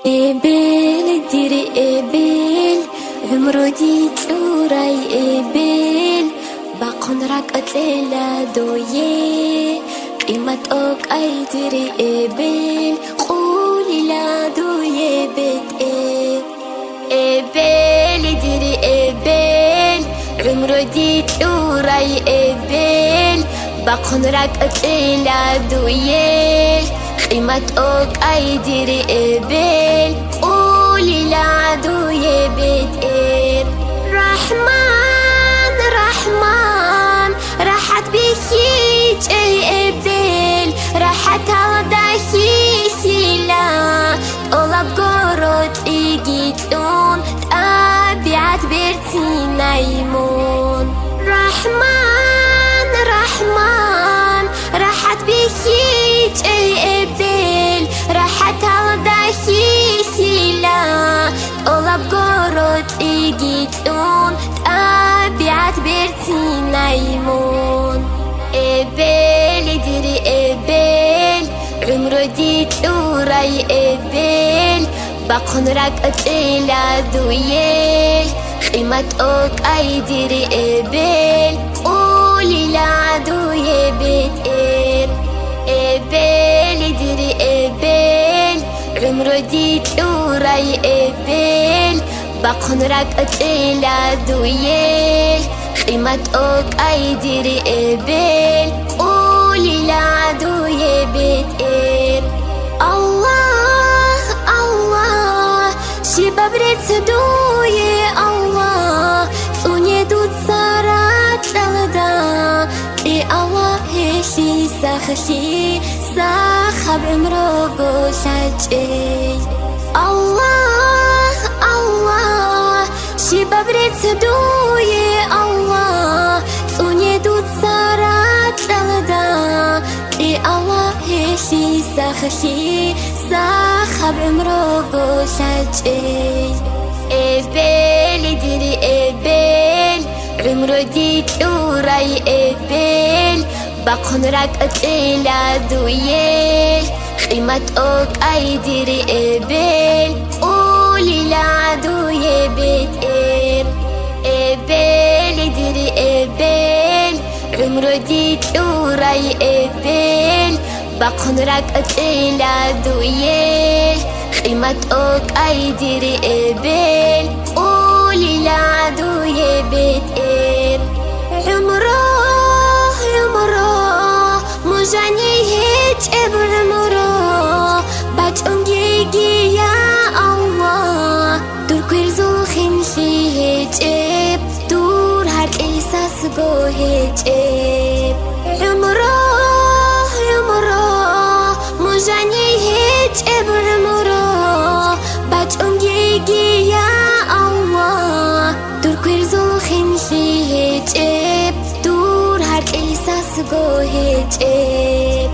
قبل ديري قبل عمرو دي تلوراي قبل باقون راك أتليلا دويه قيمة أوك أي ديري قبل قولي لا دويه بتقل قبل ديري قبل عمرو دي تلوراي قبل باقون راك أتليلا دويه قيمة أوك أي ديري قبل قولي لعدو يبتقر رحمن رحمن راحت بيكيج قبل راحت عضاكي لا طلب قرط إيجيتلون تقابعت بيرتي نايمون رحمن رحمن راحت بيكيج قبل راحت عضاكي لا طلب قرط إيجيتلون تقابعت بيرتي نايمون قبل ديري قبل عمرو دي تلوراي قبل باقون راك أتليلا دويه قيمة أوك أي ديري قبل قولي لعدو يبتقر قبل ديري قبل عمرو دي تلوراي قبل باقون راك أتليلا دويه قيمة أوك أي ديري قبل قولي لعدو يبتقر الله الله شباب ريت دويه الله سوني دوت سارات لغدا إي الله هشي ساخشي ساخب عمرو قوشاجي الله الله شباب ريت دويه الله سوني دوت سارات لغدا إي الله هشي ساخشي ساخب عمرو قوشاجي قبل ديري قبل عمرو دي تلوراي قبل باقون راك أتليلا دويه قيمة أوك أي ديري قبل قولي لعدو يبتقر قبل ديري قبل عمرو دي تلوراي قبل باقون راك أتليلا دويه قيمة أوك أي ديري قبل قولي لعدو يبتقر عمرو مجاني هيج ابر عمرو بات أمجيجي يا الله دور كويرزو خنشي هيج اب دور هارك إحساس جو هيج اب عمرو مجاني هيج ابر عمرو بات أمجيجي يا الله دور كويرزو خنشي هيج اب دور هارك إحساس جو هيج اب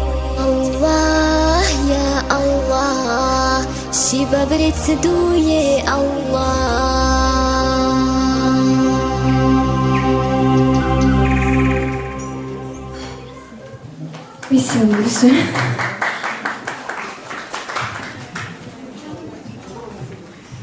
الله يا الله شباب ريت دويه الله Спасибо большое.